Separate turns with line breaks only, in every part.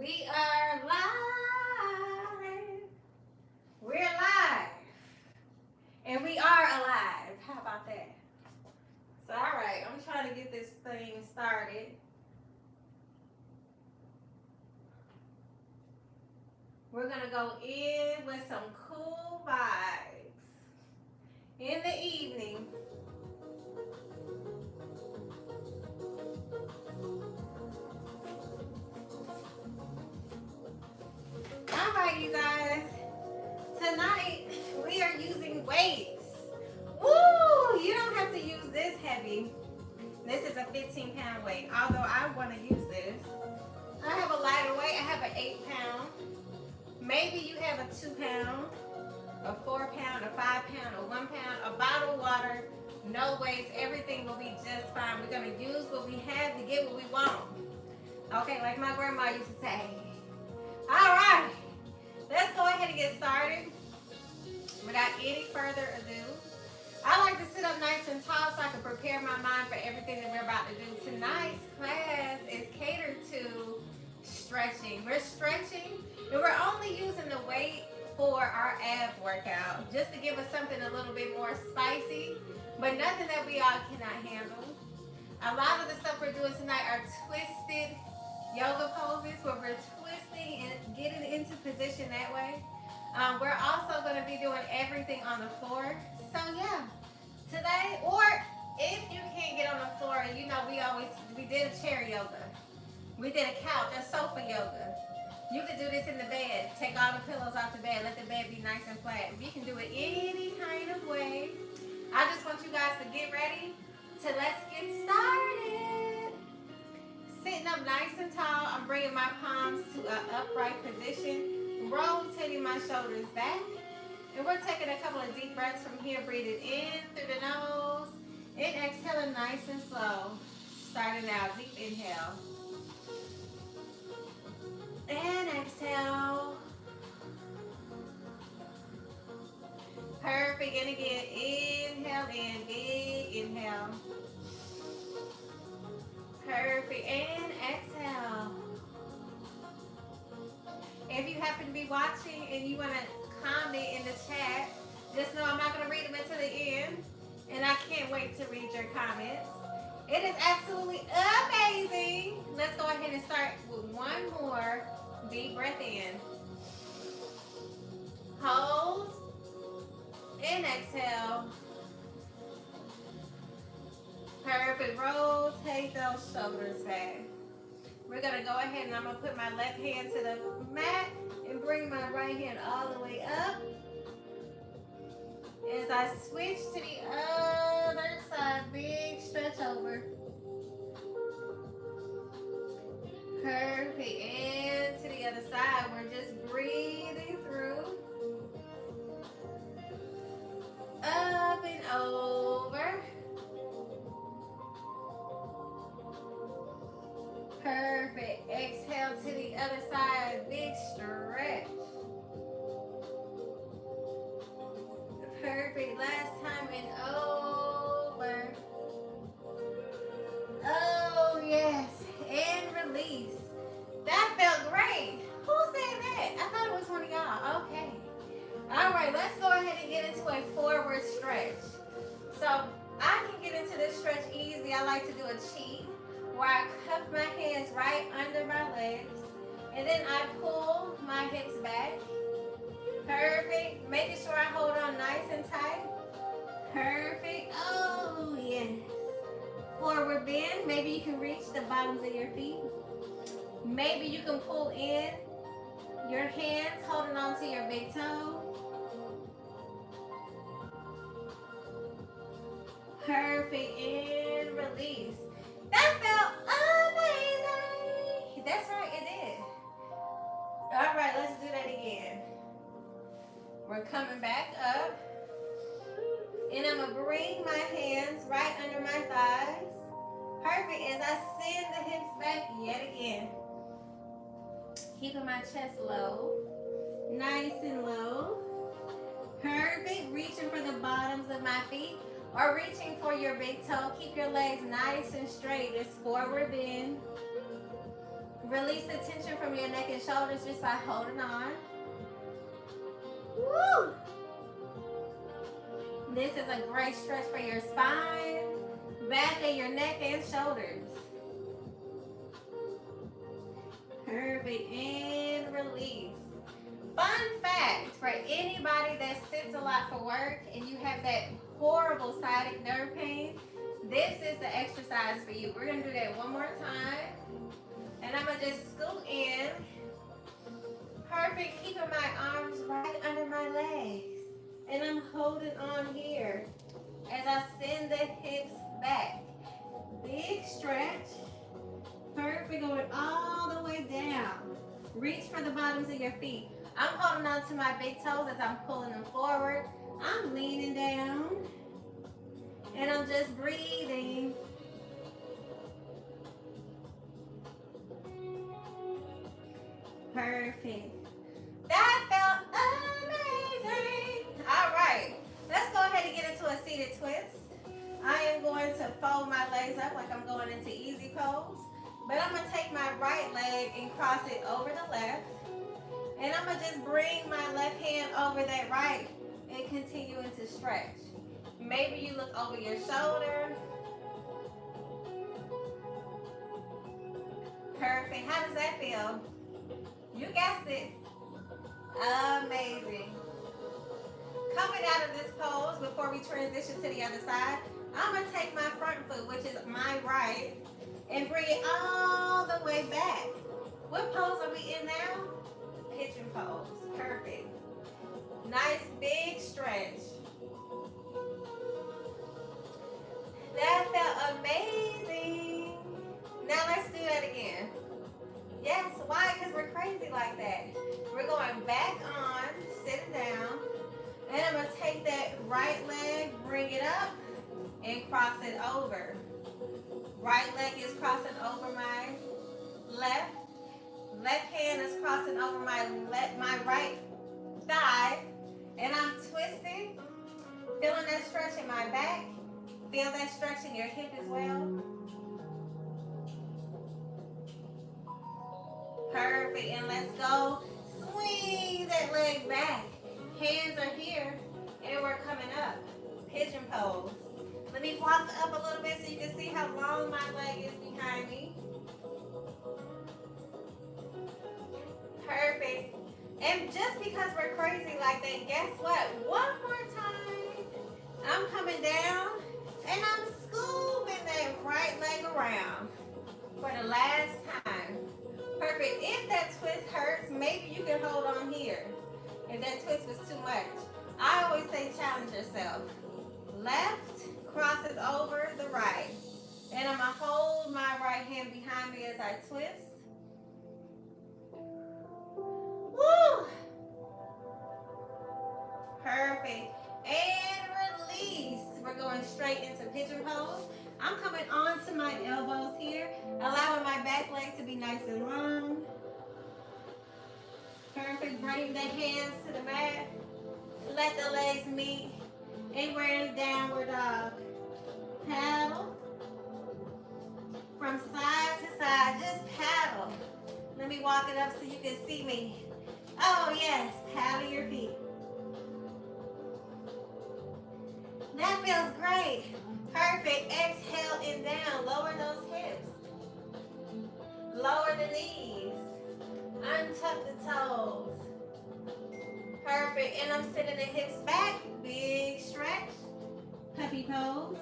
We are live. We're live. And we are alive. How about that? So, all right, I'm trying to get this thing started. We're going to go in with some cool vibes in the evening. All right, you guys. Tonight, we are using weights. Woo! You don't have to use this heavy. This is a 15-pound weight, although I want to use this. I have a lighter weight. I have an 8-pound. Maybe you have a 2-pound, a 4-pound, a 5-pound, a 1-pound, a bottle of water, no weights. Everything will be just fine. We're going to use what we have to get what we want. Okay, like my grandma used to say. All right. Let's go ahead and get started. Without any further ado, I like to sit up nice and tall so I can prepare my mind for everything that we're about to do. Tonight's class is catered to stretching. We're stretching, and we're only using the weight for our ab workout, just to give us something a little bit more spicy, but nothing that we all cannot handle. A lot of the stuff we're doing tonight are twisted yoga poses where we're twisting and getting into position that way. We're also going to be doing everything on the floor. So yeah, today, or if you can't get on the floor, you know we did a chair yoga. We did a couch, a sofa yoga. You can do this in the bed. Take all the pillows off the bed. Let the bed be nice and flat. You can do it any kind of way. I just want you guys to get ready to let's get started. Sitting up nice and tall, I'm bringing my palms to an upright position, rotating my shoulders back. And we're taking a couple of deep breaths from here, breathing in through the nose, and exhaling nice and slow. Starting out, deep inhale. And exhale. Perfect, and again, inhale in, big inhale. Perfect, and exhale. If you happen to be watching and you want to comment in the chat, just know I'm not going to read them until the end, and I can't wait to read your comments. It is absolutely amazing. Let's go ahead and start with one more deep breath in. Hold and exhale. Perfect. Rotate those shoulders back. We're going to go ahead and I'm going to put my left hand to the mat and bring my right hand all the way up. As I switch to the other side, big stretch over. Perfect. And to the other side, we're just breathing through. Up and over. Perfect. Exhale to the other side. Big stretch. Perfect. Last time and over. Oh, yes. And release. That felt great. Who said that? I thought it was one of y'all. Okay. All right. Let's go ahead and get into a forward stretch. So I can get into this stretch easy. I like to do a cheat, where I cuff my hands right under my legs, and then I pull my hips back. Perfect. Making sure I hold on nice and tight. Perfect. Oh, yes. Forward bend. Maybe you can reach the bottoms of your feet. Maybe you can pull in your hands, holding on to your big toe. Perfect. And release. That felt amazing. That's right, it did. All right, let's do that again. We're coming back up. And I'm going to bring my hands right under my thighs. Perfect. As I send the hips back yet again. Keeping my chest low. Nice and low. Perfect. Reaching for the bottoms of my feet. Or reaching for your big toe. Keep your legs nice and straight. It's forward bend. Release the tension from your neck and shoulders just by holding on. Woo! This is a great stretch for your spine, back of your neck and shoulders. Perfect, and release. Fun fact, for anybody that sits a lot for work and you have that horrible sciatic nerve pain, this is the exercise for you. We're gonna do that one more time. And I'm gonna just scoot in. Perfect, keeping my arms right under my legs. And I'm holding on here as I send the hips back. Big stretch. Perfect, going all the way down. Reach for the bottoms of your feet. I'm holding on to my big toes as I'm pulling them forward. I'm leaning down. And I'm just breathing. Perfect. That felt amazing. All right, let's go ahead and get into a seated twist. I am going to fold my legs up like I'm going into easy pose. But I'm going to take my right leg and cross it over the left. And I'm going to just bring my left hand over that right and continue to stretch. Maybe you look over your shoulder. Perfect. How does that feel? You guessed it. Amazing. Coming out of this pose, before we transition to the other side, I'm going to take my front foot, which is my right, and bring it all the way back. What pose are we in now? Pigeon pose. Perfect. Nice big stretch. That felt amazing. Now let's do that again. Yes, why? Because we're crazy like that. We're going back on, sitting down, and I'm going to take that right leg, bring it up, and cross it over. Right leg is crossing over my left. Left hand is crossing over my right thigh, and I'm twisting, feeling that stretch in my back. Feel that stretch in your hip as well. Perfect, and let's go. Swing that leg back. Hands are here, and we're coming up. Pigeon pose. Let me walk up a little bit so you can see how long my leg is behind me. Perfect. And just because we're crazy like that, guess what? One more time. I'm coming down, and I'm scooping that right leg around for the last time. Perfect. If that twist hurts, maybe you can hold on here. If that twist was too much. I always say challenge yourself. Left crosses over the right. And I'm going to hold my right hand behind me as I twist. Woo! Perfect. And release. We're going straight into pigeon pose. I'm coming onto my elbows here, allowing my back leg to be nice and long. Perfect. Bring the hands to the mat. Let the legs meet. And we're in downward dog. Paddle. From side to side, just paddle. Let me walk it up so you can see me. Oh yes, paddle your feet. That feels great. Perfect. Exhale and down. Lower those hips. Lower the knees. Untuck the toes. Perfect. And I'm sending the hips back. Big stretch. Puppy pose.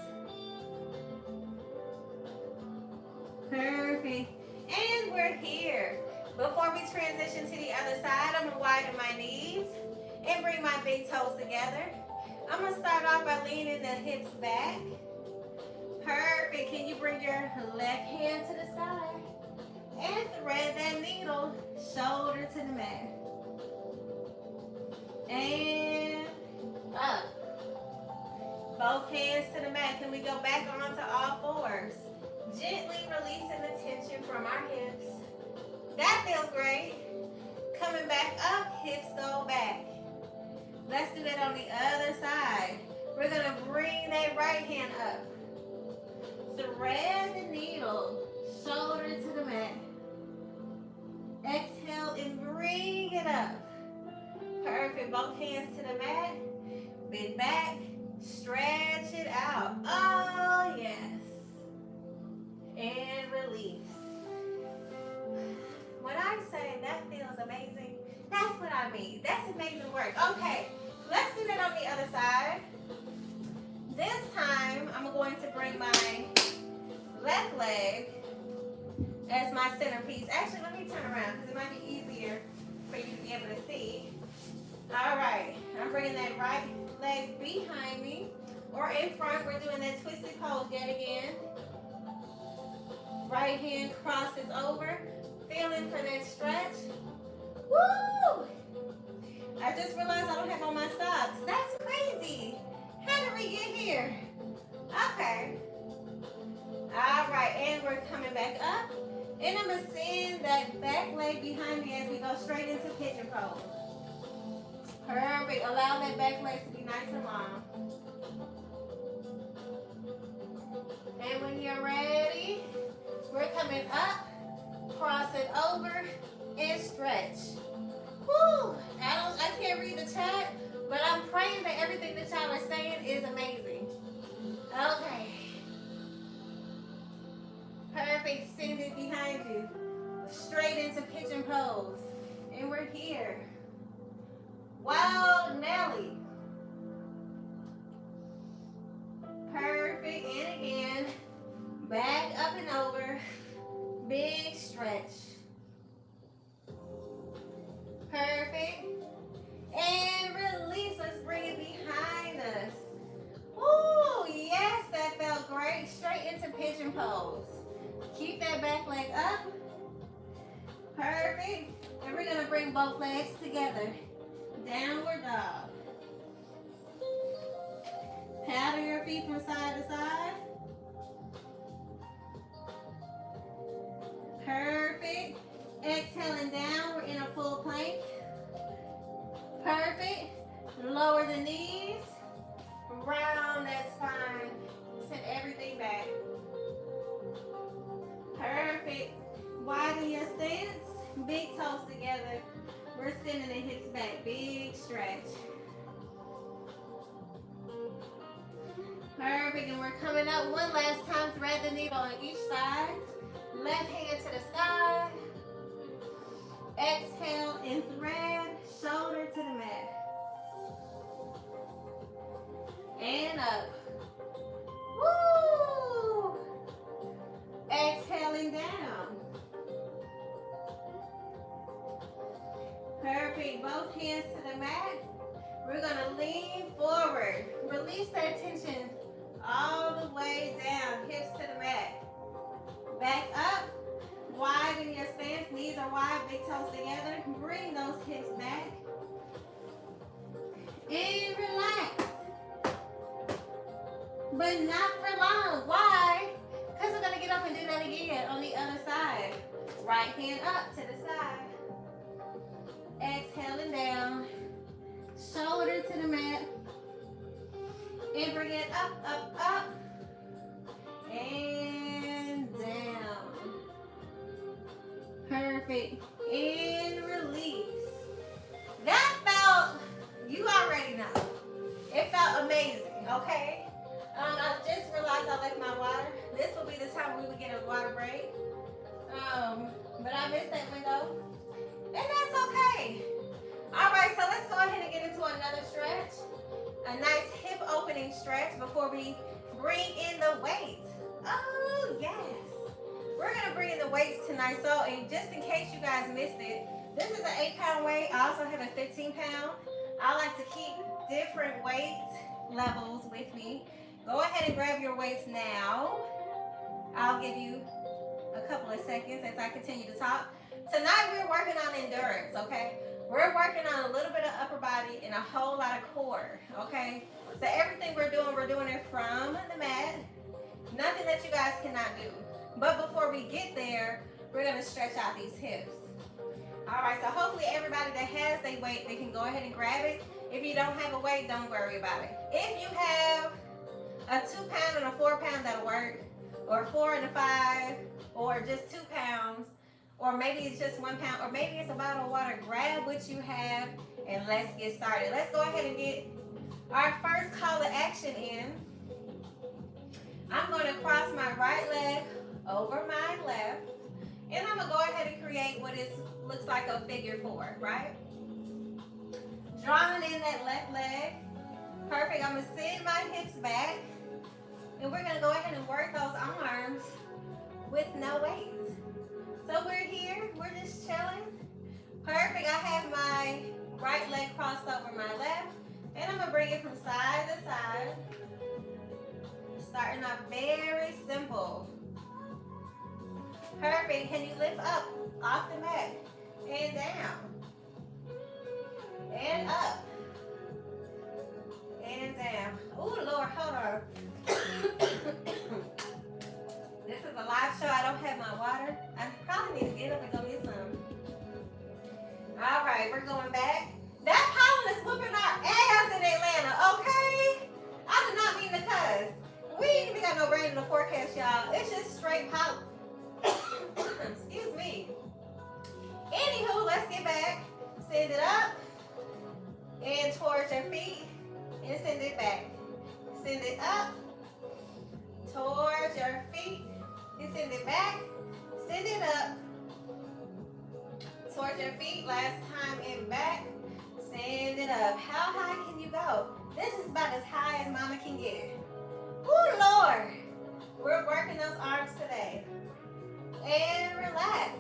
Perfect. And we're here. Before we transition to the other side, I'm going to widen my knees and bring my big toes together. I'm going to start off by leaning the hips back. Perfect. Can you bring your left hand to the side and thread that needle shoulder to the mat. And up. Both hands to the mat. Can we go back onto all fours? Gently releasing the tension from our hips. That feels great. Coming back up, hips go back. Let's do that on the other side. We're going to bring that right hand up. Thread the needle, shoulder to the mat. it up. Perfect. Both hands to the mat. Bend back. Stretch it out. Oh, yes. And release. When I say that feels amazing, that's what I mean. That's amazing work. Okay, let's do that on the other side. This time, I'm going to bring my left leg as my centerpiece. Actually, let me turn around because it might be easier for you to be able to see. All right, I'm bringing that right leg behind me or in front. We're doing that twisted pose yet again. Right hand crosses over. Feeling for that stretch. Woo! I just realized I don't have on my socks. That's crazy. How did we get here? Okay. All right, and we're coming back up. And I'm going to send that back leg behind me as we go straight into pigeon pose. Perfect. Allow that back leg to be nice and long. And when you're ready, we're coming up. Cross it over and stretch. Woo! I can't read the chat, but I'm praying that everything that y'all are saying is amazing. Okay. Perfect. Send it behind you. Straight into pigeon pose. And we're here. Wow, Nelly. Perfect. And again. Back up and over. Big stretch. Perfect. And release. Let's bring it behind us. Woo! Yes, that felt great. Straight into pigeon pose. Keep that back leg up. Perfect. And we're going to bring both legs together. Downward dog. Paddle your feet from side to side. Perfect. Exhaling down, we're in a full plank. Perfect. Lower the knees. Round that spine. Send everything back. Perfect. Widen your stance. Big toes together. We're sending the hips back. Big stretch. Perfect. And we're coming up one last time. Thread the needle on each side. Left hand to the sky. Exhale and thread. Shoulder to the mat. And up. Woo! Exhaling down. Perfect. Both hands to the mat. We're going to lean forward. Release that tension all the way down. Hips to the mat. Back up. Widen your stance. Knees are wide. Big toes together. Bring those hips back. And relax. But not for long. Why? Because we're going to get up and do that again on the other side. Right hand up to the side. Exhaling down. Shoulder to the mat. And bring it up, up, up. And down. Perfect. And release. That felt, you already know. It felt amazing, okay? I just realized I left my water. This will be the time we would get a water break. But I missed that window. And that's okay. All right, so let's go ahead and get into another stretch. A nice hip opening stretch before we bring in the weights. Oh, yes. We're going to bring in the weights tonight. So, and just in case you guys missed it, this is an 8-pound weight. I also have a 15-pound. I like to keep different weight levels with me. Go ahead and grab your weights now. I'll give you a couple of seconds as I continue to talk. Tonight we're working on endurance, okay? We're working on a little bit of upper body and a whole lot of core, okay? So everything we're doing it from the mat. Nothing that you guys cannot do. But before we get there, we're gonna stretch out these hips. All right, so hopefully everybody that has their weight, they can go ahead and grab it. If you don't have a weight, don't worry about it. If you have a 2-pound and a 4-pound, that'll work. Or a 4 and a 5, or just 2 pounds, or maybe it's just 1 pound, or maybe it's a bottle of water. Grab what you have and let's get started. Let's go ahead and get our first call to action in. I'm going to cross my right leg over my left, and I'm going to go ahead and create what looks like a figure 4, right? Drawing in that left leg. Perfect. I'm going to send my hips back, and we're going to go ahead and work those arms with no weights. So we're here, we're just chilling. Perfect. I have my right leg crossed over my left, and I'm going to bring it from side to side. Starting off very simple. Perfect. Can you lift up off the mat and down and up and down? Oh Lord, hold on. This is a live show. I don't have my water. I probably need to get up and go get some. All right, we're going back. That pollen is whooping our ass in Atlanta, okay? I did not mean to cuss. We ain't even got no rain in the forecast, y'all. It's just straight pollen. Excuse me. Anywho, let's get back. Send it up and towards your feet and send it back. Send it up towards your feet and send it back. Send it up towards your feet. Last time and back. Send it up. How high can you go? This is about as high as mama can get it. Oh Lord. We're working those arms today. And relax.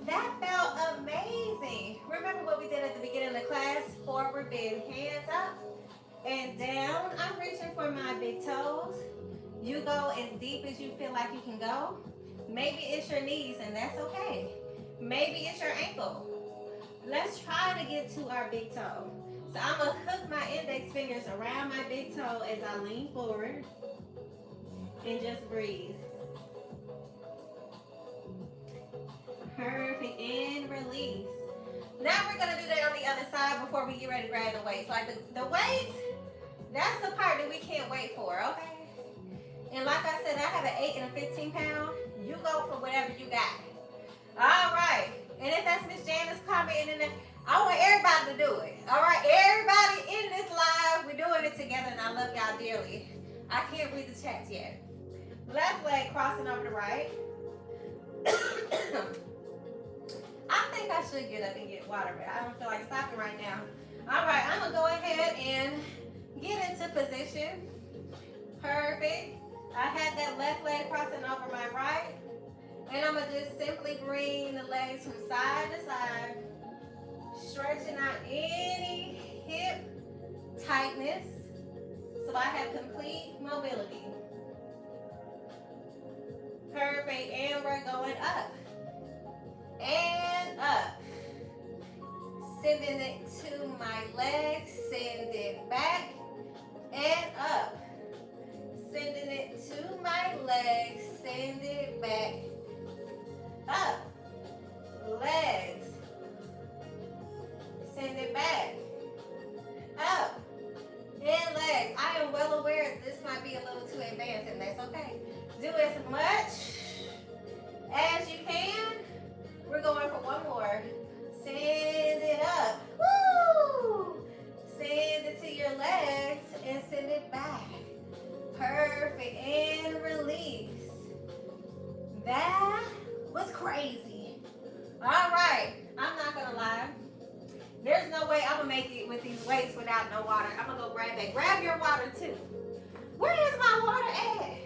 That felt amazing. Remember what we did at the beginning of the class? Forward bend, hands up and down. I'm reaching for my big toes. You go as deep as you feel like you can go. Maybe it's your knees, and that's okay. Maybe it's your ankle. Let's try to get to our big toe. So I'm going to hook my index fingers around my big toe as I lean forward and just breathe. Perfect, and release. Now we're going to do that on the other side before we get ready to grab the weights. Like the weights, that's the part that we can't wait for, okay? And like I said, I have an 8 and a 15 pound. You go for whatever you got. All right. And if that's Miss Janice commenting in there, I want everybody to do it. All right. Everybody in this live, we're doing it together, and I love y'all dearly. I can't read the chats yet. Left leg crossing over the right. I think I should get up and get water, but I don't feel like stopping right now. All right. I'm going to go ahead and get into position. Perfect. I had that left leg crossing over my right. And I'm going to just simply bring the legs from side to side, stretching out any hip tightness so I have complete mobility. Perfect. And we're going up and up. Sending it to my legs, send it back and up. Sending it to my legs, send it back, up, legs, send it back, up, and legs. I am well aware that this might be a little too advanced, and that's okay. Do as much as you can. We're going for one more. Send it up, woo! Send it to your legs and send it back. Perfect, and release. That was crazy. All right, I'm not gonna lie. There's no way I'm gonna make it with these weights without no water. I'm gonna go grab that. Grab your water too. Where is my water at?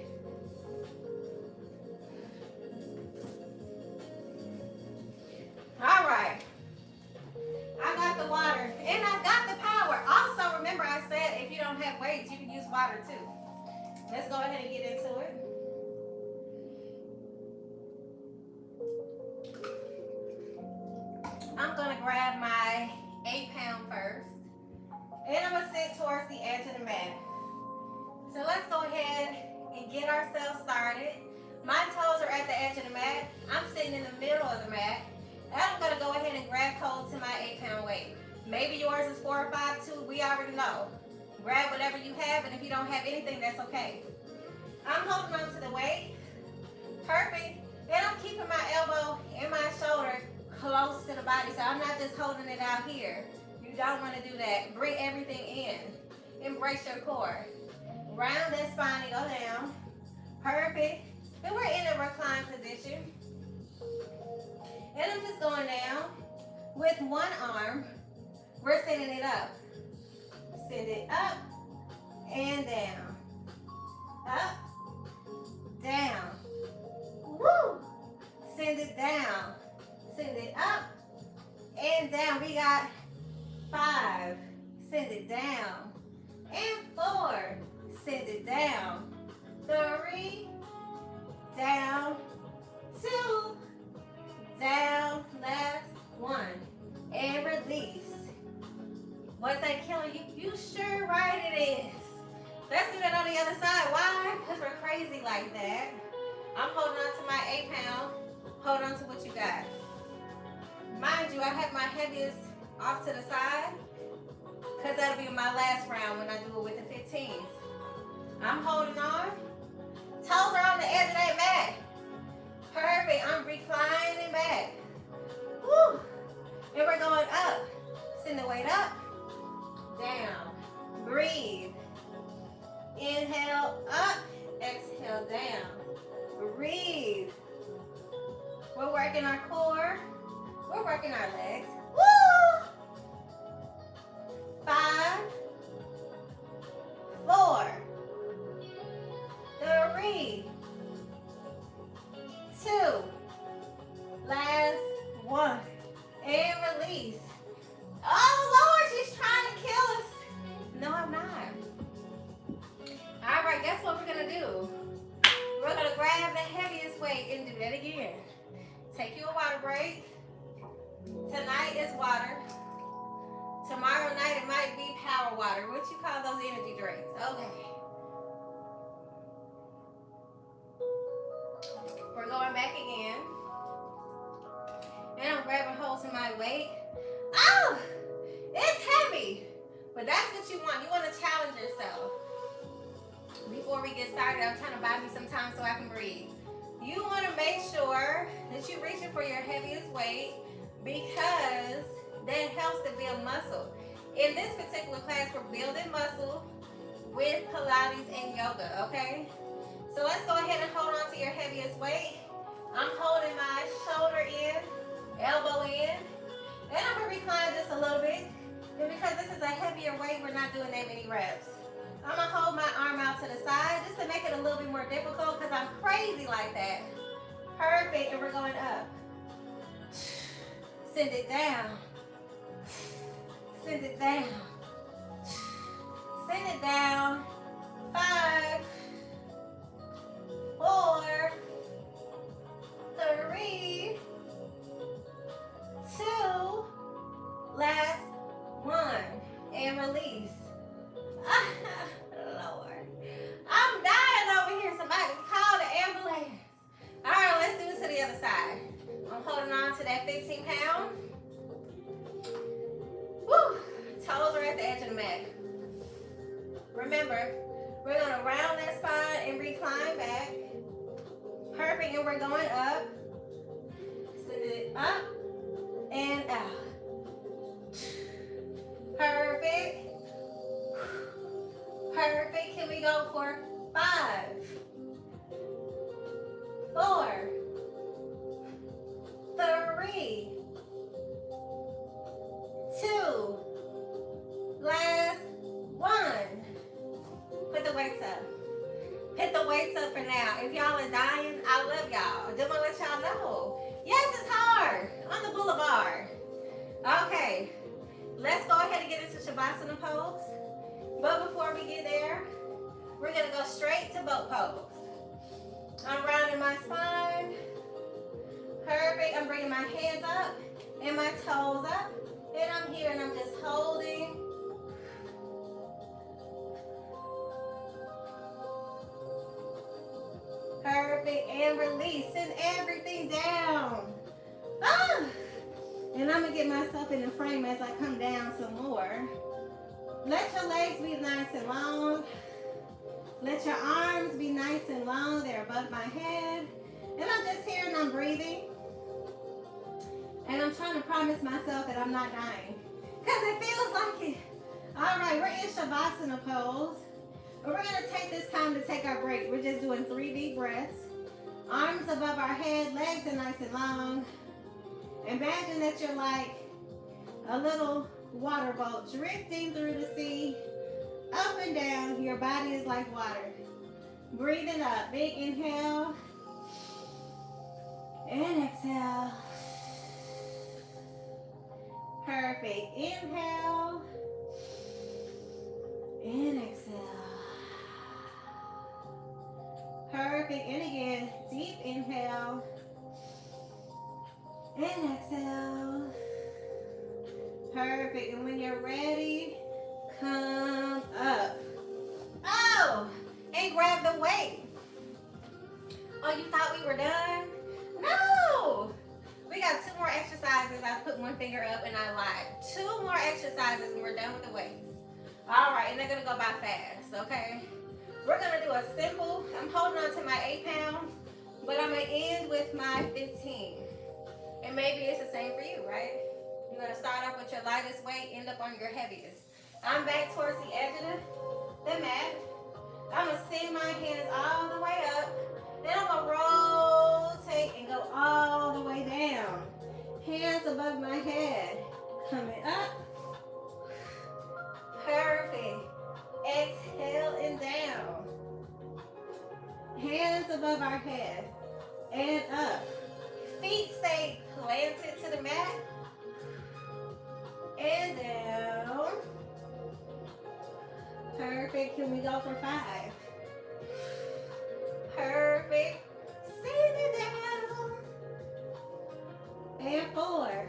All right. I got the water and I got the power. Also, remember I said if you don't have weights, you can use water too. Let's go ahead and get into it. I'm going to grab my 8 pound first. And I'm going to sit towards the edge of the mat. So let's go ahead and get ourselves started. My toes are at the edge of the mat. I'm sitting in the middle of the mat. And I'm going to go ahead and grab hold to my 8 pound weight. Maybe yours is 4 or 5 too. We already know. Grab whatever you have, and if you don't have anything, that's okay. I'm holding on to the weight. Perfect. And I'm keeping my elbow and my shoulder close to the body, so I'm not just holding it out here. You don't want to do that. Bring everything in. Embrace your core. Round that spine and go down. Perfect. And we're in a reclined position. And I'm just going down with one arm. We're sending it up. Send it up and down. Up, down. Woo! Send it down. Send it up and down. We got 5. Send it down. And 4. Send it down. 3. Down. 2. Down. Last 1. And release. Was that killing you? You sure right it is. Let's do that on the other side. Why? Because we're crazy like that. I'm holding on to my 8 pound. Hold on to what you got. Mind you, I have my heaviest off to the side because that'll be my last round when I do it with the 15s. I'm holding on. Toes are on the edge of that mat. Perfect. I'm reclining back. Woo. And we're going up. Send the weight up. Down. Breathe. Inhale up. Exhale down. Breathe. We're working our core. We're working our legs. Woo! 5, 4, 3, 2, last 1, and release. Oh Lord, she's trying to kill us. No, I'm not. All right, guess what we're gonna do? We're gonna grab the heaviest weight and do that again. Take you a water break. Tonight is water. Tomorrow night it might be power water. What you call those energy drinks? Okay. We're going back again. And I'm grabbing hold to my weight. Oh! It's heavy. But that's what you want. You want to challenge yourself. Before we get started, I'm trying to buy me some time so I can breathe. You want to make sure that you're reaching for your heaviest weight because that helps to build muscle. In this particular class, we're building muscle with Pilates and yoga, okay? So let's go ahead and hold on to your heaviest weight. I'm holding my shoulder in, elbow in, and I'm going to recline just a little bit. And because this is a heavier weight, we're not doing that many reps. I'm going to hold my arm out to the side just to make it a little bit more difficult because I'm crazy like that. Perfect, and we're going up. Send it down. Send it down. Send it down. 5, 4, 3, 2, last 1, and release. Lord, I'm dying over here. Somebody call the ambulance. All right, let's do it to the other side. I'm holding on to that 15 pound. Woo! Toes are at the edge of the mat. Remember, we're going to round that spine and recline back. Perfect, and we're going up. Send it up and out. Perfect. Perfect. Can we go for 5, 4, 3, 2, last 1. Put the weights up. Hit the weights up for now. If y'all are dying, I love y'all. I just want to let y'all know. Yes, it's hard on the boulevard. Okay, let's go ahead and get into Shavasana pose. But before we get there, we're going to go straight to boat pose. I'm rounding my spine. Perfect. I'm bringing my hands up and my toes up. And I'm here and I'm just holding. Perfect. And releasing everything down. Ah! And I'm going to get myself in the frame as I come down some more. Let your legs be nice and long. Let your arms be nice and long. They're above my head. And I'm just here and I'm breathing. And I'm trying to promise myself that I'm not dying. Because it feels like it. All right, we're in Shavasana pose. And we're going to take this time to take our break. We're just doing 3 deep breaths. Arms above our head, legs are nice and long. Imagine that you're like a little water boat drifting through the sea, up and down. Your body is like water. Breathing up, big inhale and exhale. Perfect. Inhale and exhale. Perfect. And again, deep inhale and exhale. Perfect. And when you're ready, come up. Oh, and grab the weight. Oh, you thought we were done? No. We got 2 more exercises. I put one finger up and I lied. 2 more exercises and we're done with the weights. All right, and they're gonna go by fast, okay? We're gonna do a simple, I'm holding on to my 8 pound, but I'm gonna end with my 15. And maybe it's the same for you, right? You're gonna start off with your lightest weight, end up on your heaviest. I'm back towards the edge of the mat. I'm gonna send my hands all the way up. Then I'm gonna rotate and go all the way down. Hands above my head. Coming up. Perfect. Exhale and down. Hands above our head. And up. Feet stay planted to the mat. And down. Perfect. Can we go for 5? Perfect. Send it down. And 4.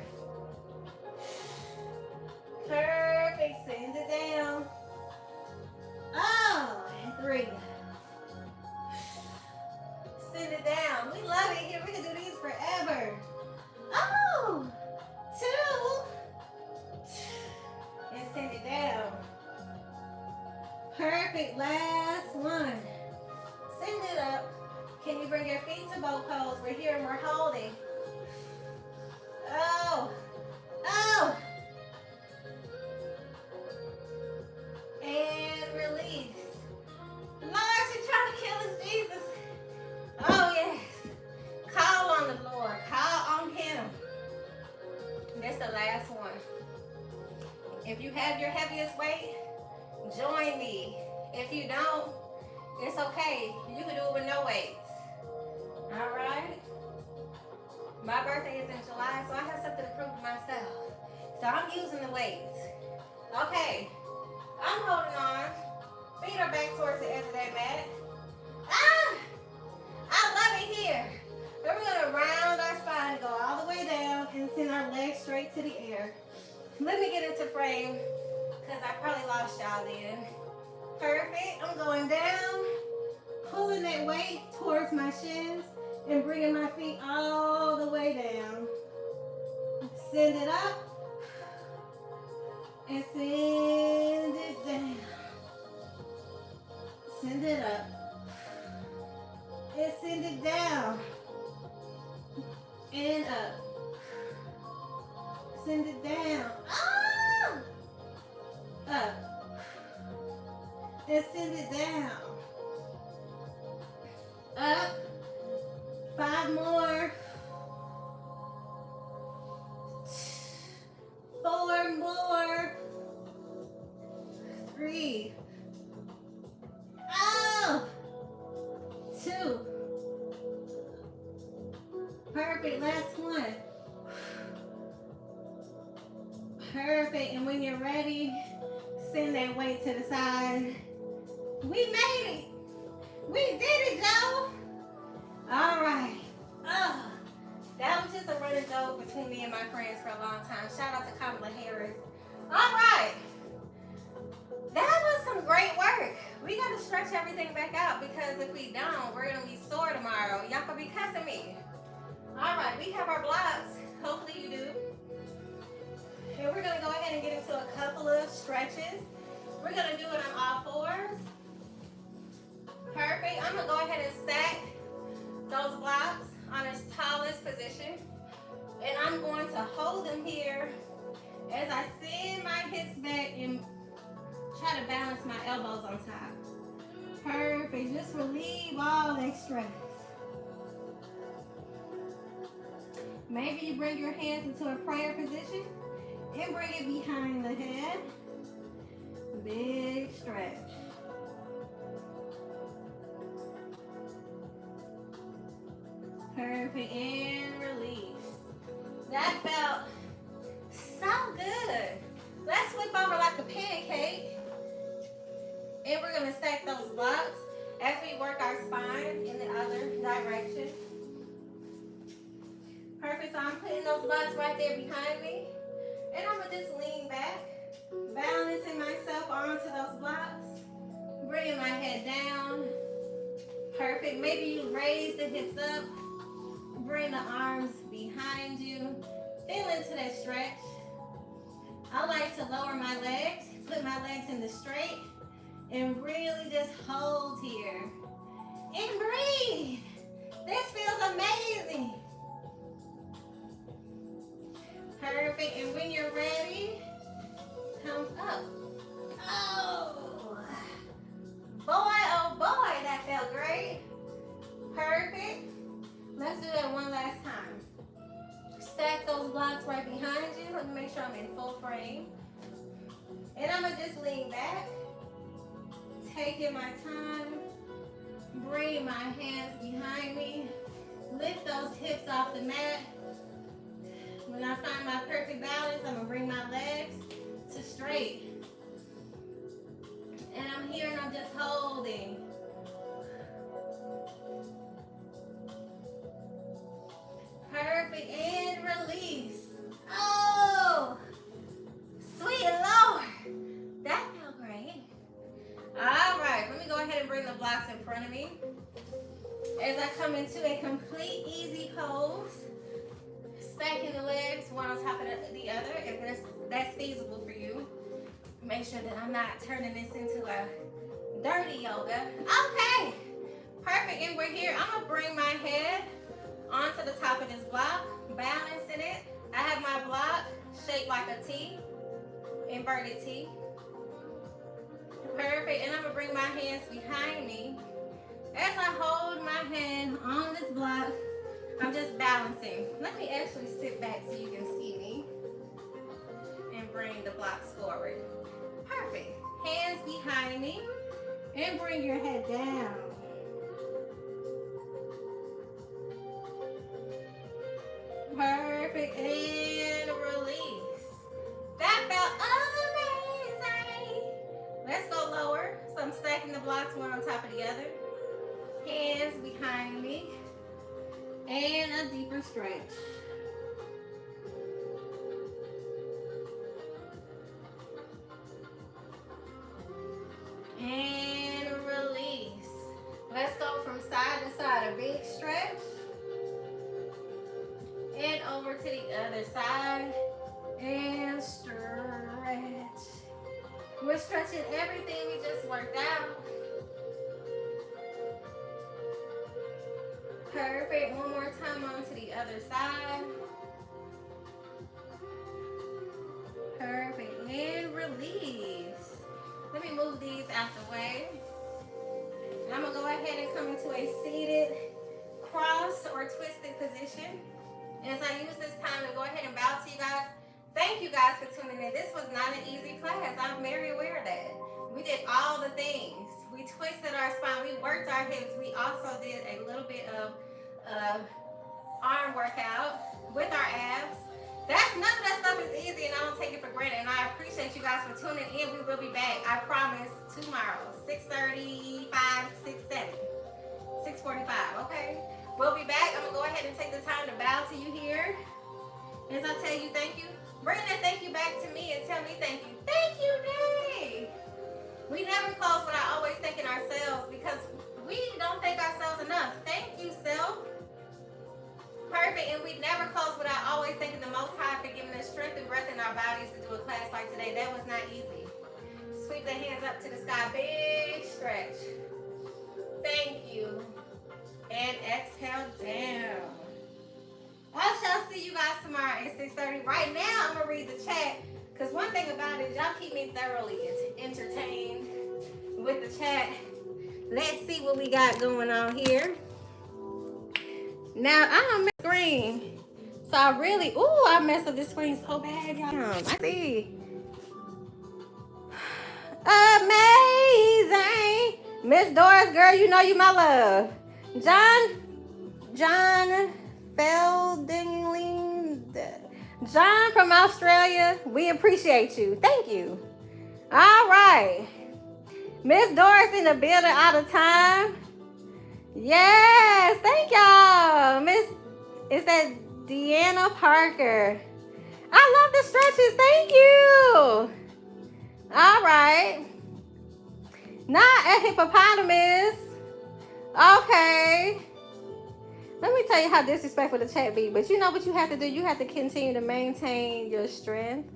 Perfect. Send it down. Oh, and 3. Send it down. We love it here. We can do these forever. Oh, 2. And send it down. Perfect. Last one. Send it up. Can you bring your feet to both toes? We're here and we're holding. Oh. Oh. And release. Lord, you're trying to kill us, Jesus. Oh, yes. Call on the Lord. Call on Him. That's the last one. If you have your heaviest weight, join me. If you don't, it's okay. You can do it with no weights. All right? My birthday is in July, so I have something to prove to myself. So I'm using the weights. Okay. I'm holding on. Feet are back towards the edge of that mat. Ah! I love it here. Then we're going to round our spine, go all the way down, and send our legs straight to the air. Let me get into frame, because I probably lost y'all then. Perfect. I'm going down, pulling that weight towards my shins, and bringing my feet all the way down. Send it up, and send it down. Send it up, and send it down, and up. Send it down. Ah! Up. And send it down. Up. 5 more. 4 more. 3. Oh! 2. Perfect. Last one. Perfect. And when you're ready, send that weight to the side. We made it. We did it, Joe. All right. Oh, that was just a running joke between me and my friends for a long time. Shout out to Kamala Harris. All right. That was some great work. We got to stretch everything back out because if we don't, we're going to be sore tomorrow. Y'all going to be cussing me. All right. We have our blocks. Hopefully you do. And we're going to go ahead and get into a couple of stretches. We're going to do it on all 4s. Perfect. I'm going to go ahead and stack those blocks position. And I'm going to hold them here as I send my hips back and try to balance my elbows on top. Perfect. Just relieve all that stress. Maybe you bring your hands into a prayer position and bring it behind the head. Big stretch. Perfect. And release. That felt so good. Let's flip over like a pancake. And we're going to stack those blocks as we work our spine in the other direction. Perfect. So I'm putting those blocks right there behind me. And I'm going to just lean back, balancing myself onto those blocks. Bringing my head down. Perfect. Maybe you raise the hips up. Bring the arms behind you. Feel into that stretch. I like to lower my legs, put my legs in the straight, and really just hold here. And breathe. This feels amazing. Perfect. And when you're ready, come up. Oh boy, that felt great. Perfect. Let's do that one last time. Stack those blocks right behind you. Let me make sure I'm in full frame. And I'm going to just lean back. Taking my time. Bring my hands behind me. Lift those hips off the mat. When I find my perfect balance, I'm going to bring my legs to straight. And I'm here and I'm just holding. Perfect. And release. Oh, sweet Lord. That felt great. All right. Let me go ahead and bring the blocks in front of me. As I come into a complete easy pose. Stacking the legs one on top of the other. If that's feasible for you. Make sure that I'm not turning this into a dirty yoga. Okay. Perfect. And we're here. I'm going to bring my head onto the top of this block, balancing it. I have my block shaped like a T, inverted T. Perfect. And I'm going to bring my hands behind me. As I hold my hand on this block, I'm just balancing. Let me actually sit back so you can see me. And bring the blocks forward. Perfect. Hands behind me. And bring your head down. Perfect. And release. That felt amazing. Let's go lower. So I'm stacking the blocks one on top of the other. Hands behind me. And a deeper stretch. And release. Let's go from side to side. A big stretch. And over to the other side. And stretch. We're stretching everything we just worked out. Perfect. One more time onto the other side. Perfect. And release. Let me move these out the way. And I'm going to go ahead and come into a seated cross or twisted position. As I use this time to go ahead and bow to you guys. Thank you guys for tuning in. This was not an easy class. I'm very aware of that. We did all the things. We twisted our spine. We worked our hips. We also did a little bit of arm workout with our abs. None of that stuff is easy, and I don't take it for granted. And I appreciate you guys for tuning in. We will be back, I promise, tomorrow, 6:35, 6:45, okay? We'll be back. I'm going to go ahead and take the time to bow to you here. As I tell you thank you, bring that thank you back to me and tell me thank you. Thank you, Dave. We never close without always thanking ourselves because we don't thank ourselves enough. Thank you, self. Perfect. And we never close without always thanking the Most High for giving us strength and breath in our bodies to do a class like today. That was not easy. Sweep the hands up to the sky. Big stretch. Thank you. And exhale down. 6:30. Right now, I'm gonna read the chat. Cause one thing about it, y'all keep me thoroughly entertained with the chat. Let's see what we got going on here. Now, I don't miss the screen. So I really, I messed up this screen so bad, y'all. I see. Amazing. Miss Doris, girl, you know you my love. John Feldingling. John from Australia, we appreciate you. Thank you. All right. Miss Doris in the building all the time. Yes, thank y'all. Miss, is that Deanna Parker? I love the stretches. Thank you. All right. Not a hippopotamus. Okay. Let me tell you how disrespectful the chat be. But you know what you have to do? You have to continue to maintain your strength.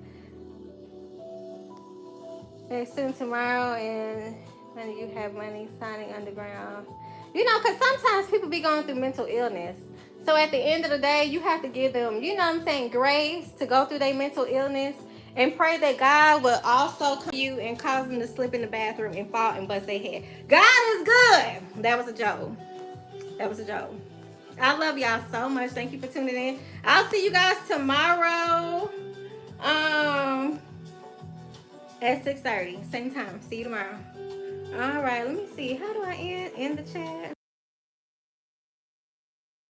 And soon tomorrow, and when you have money signing underground. You know, because sometimes people be going through mental illness. So at the end of the day, you have to give them, you know what I'm saying, grace to go through their mental illness. And pray that God will also come to you and cause them to slip in the bathroom and fall and bust their head. God is good. That was a joke. That was a joke. I love y'all so much. Thank you for tuning in. I'll see you guys tomorrow. At 6:30. Same time. See you tomorrow. All right. Let me see. How do I end the chat?